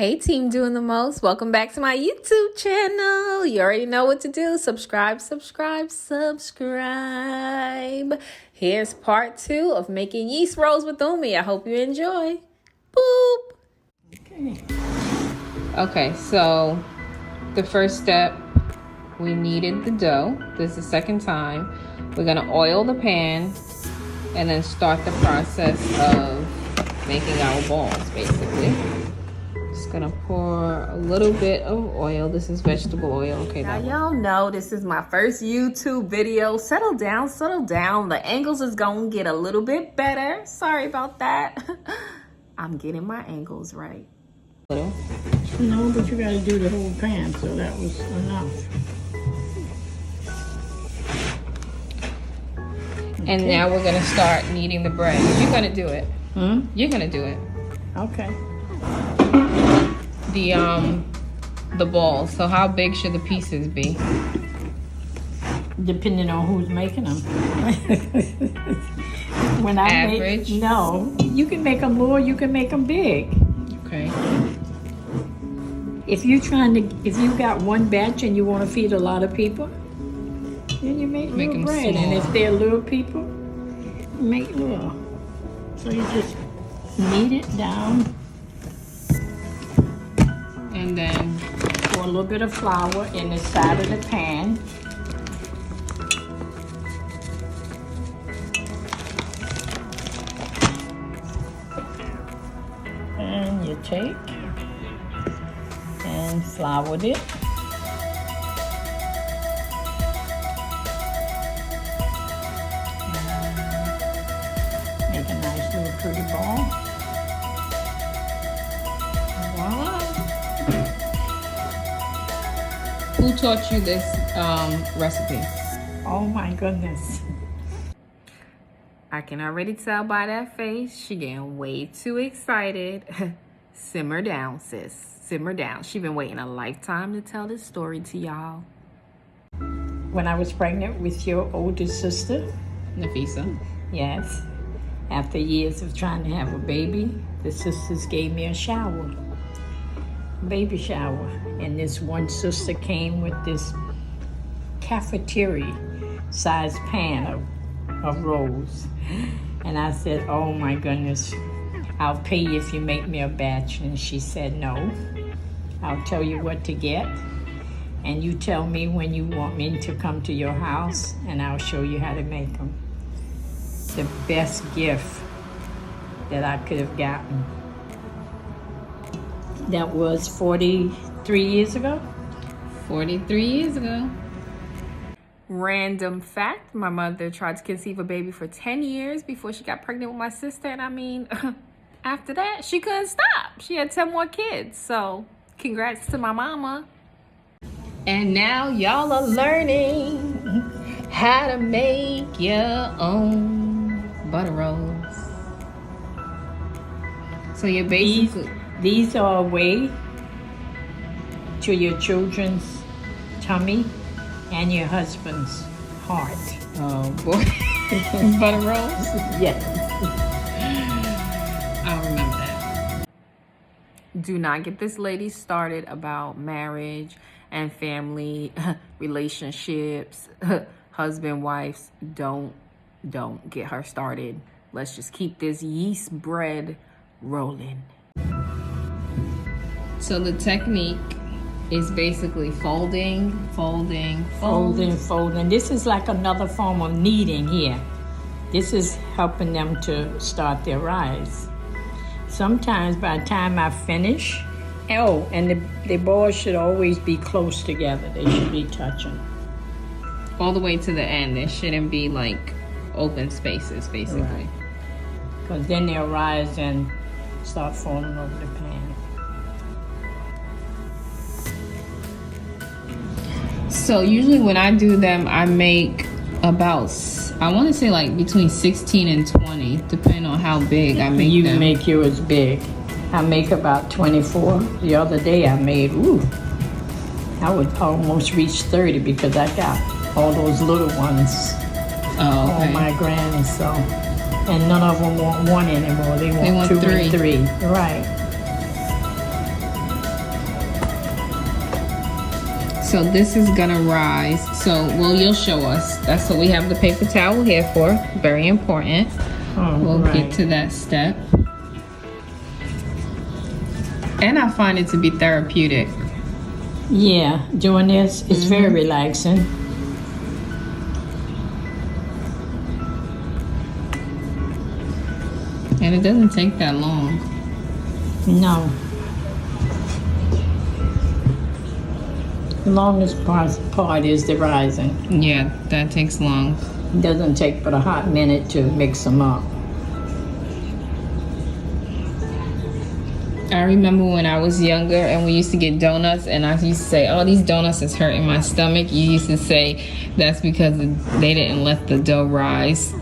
Hey team doing the most. Welcome back to my YouTube channel. You already know what to do. Subscribe. Here's part 2 of making yeast rolls with Umi. I hope you enjoy. Boop. Okay, so the first step, we kneaded the dough. This is the second time. We're gonna oil the pan and then start the process of making our balls, basically. Just gonna pour a little bit of oil. This is vegetable oil. Okay, now y'all know this is my first YouTube video. Settle down. The angles is gonna get a little bit better. Sorry about that. I'm getting my angles right. No, but you gotta do the whole pan, so that was enough. And now we're gonna start kneading the bread. You're gonna do it. You're gonna do it. Okay. The balls. So how big should the pieces be? Depending on who's making them. When I Average? No, you can make them more, you can make them big. Okay. If you got one batch and you want to feed a lot of people, then you make little bread. Small. And if they're little people, make little. So you just knead it down. And then Pour a little bit of flour in the side of the pan. And you take and floured it. Make a nice little pretty ball. voila. Who taught you this recipe? Oh my goodness. I can already tell by that face. She getting way too excited. Simmer down, sis. Simmer down. She been waiting a lifetime to tell this story to y'all. When I was pregnant with your older sister, Nafisa. yes, after years of trying to have a baby, the sisters gave me a shower, baby shower. And this one sister came with this cafeteria sized pan of rolls. And I said, oh my goodness, I'll pay you if you make me a batch. And she said, no, I'll tell you what to get. And you tell me when you want me to come to your house, and I'll show you how to make them. The best gift that I could have gotten. That was 43 years ago? 43 years ago. Random fact, my mother tried to conceive a baby for 10 years before she got pregnant with my sister. And I mean, after that, she couldn't stop. She had 10 more kids. So congrats to my mama. And now y'all are learning how to make your own butter rolls. So you're basically... These are a way to your children's tummy and your husband's heart. Oh boy. Butter rolls? Yes. I'll remember that. Do not get this lady started about marriage and family, relationships, husband, wives. Don't get her started. Let's just keep this yeast bread rolling. So the technique is basically folding. Folding. This is like another form of kneading here. This is helping them to start their rise. Sometimes by the time I finish, and the balls should always be close together. They should be touching. All the way to the end. There shouldn't be like open spaces, basically. Because then they'll rise and start falling over the pan. So usually when I do them, I make about, I want to say like between 16 and 20, depending on how big I make them. You make yours big. I make about 24. The other day I made, I would almost reach 30 because I got all those little ones. Oh, okay. All my grannies, so. And none of them want one anymore. They want two three. and three. Right. So this is gonna rise. So, well, you'll show us. That's what we have the paper towel here for. Very important. We'll get to that step. And I find it to be therapeutic. Yeah, doing this is very relaxing. And it doesn't take that long. No. The longest part is the rising. Yeah, that takes long. It doesn't take but a hot minute to mix them up. I remember when I was younger and we used to get donuts and I used to say, oh, these donuts is hurting my stomach. You used to say that's because they didn't let the dough rise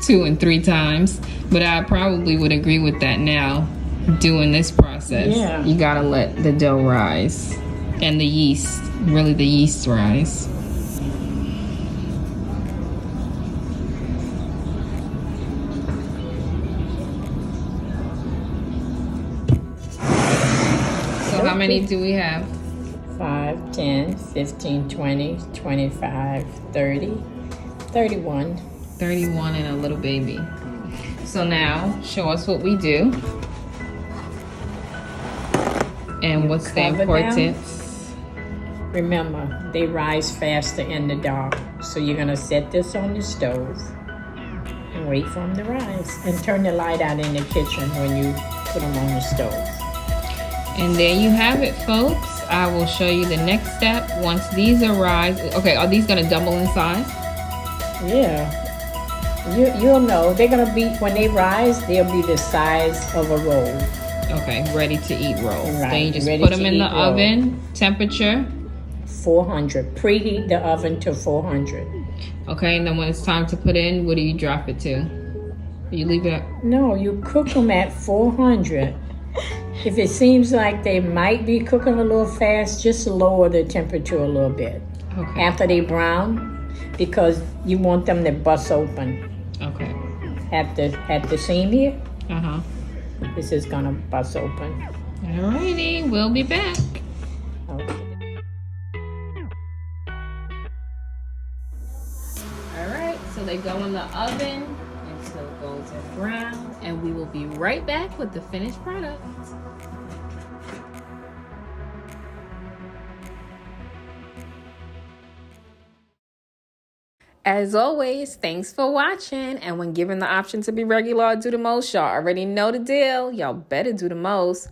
2 and 3 times. But I probably would agree with that now, doing this process. Yeah. You gotta let the dough rise. And the yeast, really the yeast rise. So how many do we have? 5, 10, 15, 20, 25, 30, 31. 31 and a little baby. So now, show us what we do. And what's the cover importance? Remember, they rise faster in the dark. So you're gonna set this on the stove and wait for them to rise. And turn the light out in the kitchen when you put them on the stove. And there you have it, folks. I will show you the next step once these arise. Okay, are these gonna double in size? Yeah. You'll know. They're gonna be, when they rise, they'll be the size of a roll. Okay, ready to eat rolls. Right, Then you just ready put them to in the eat roll. oven, temperature. 400. Preheat the oven to 400. Okay, and then when it's time to put in, what do you drop it to? You leave it at... No, you cook them at 400. If it seems like they might be cooking a little fast, just lower the temperature a little bit. Okay. After they brown, because you want them to bust open. Okay. At the seam here, Uh-huh. this is gonna bust open. Alrighty, we'll be back. Okay. Alright, so they go in the oven until golden brown, and we will be right back with the finished product. As always, thanks for watching. And when given the option to be regular or do the most, y'all already know the deal. Y'all better do the most.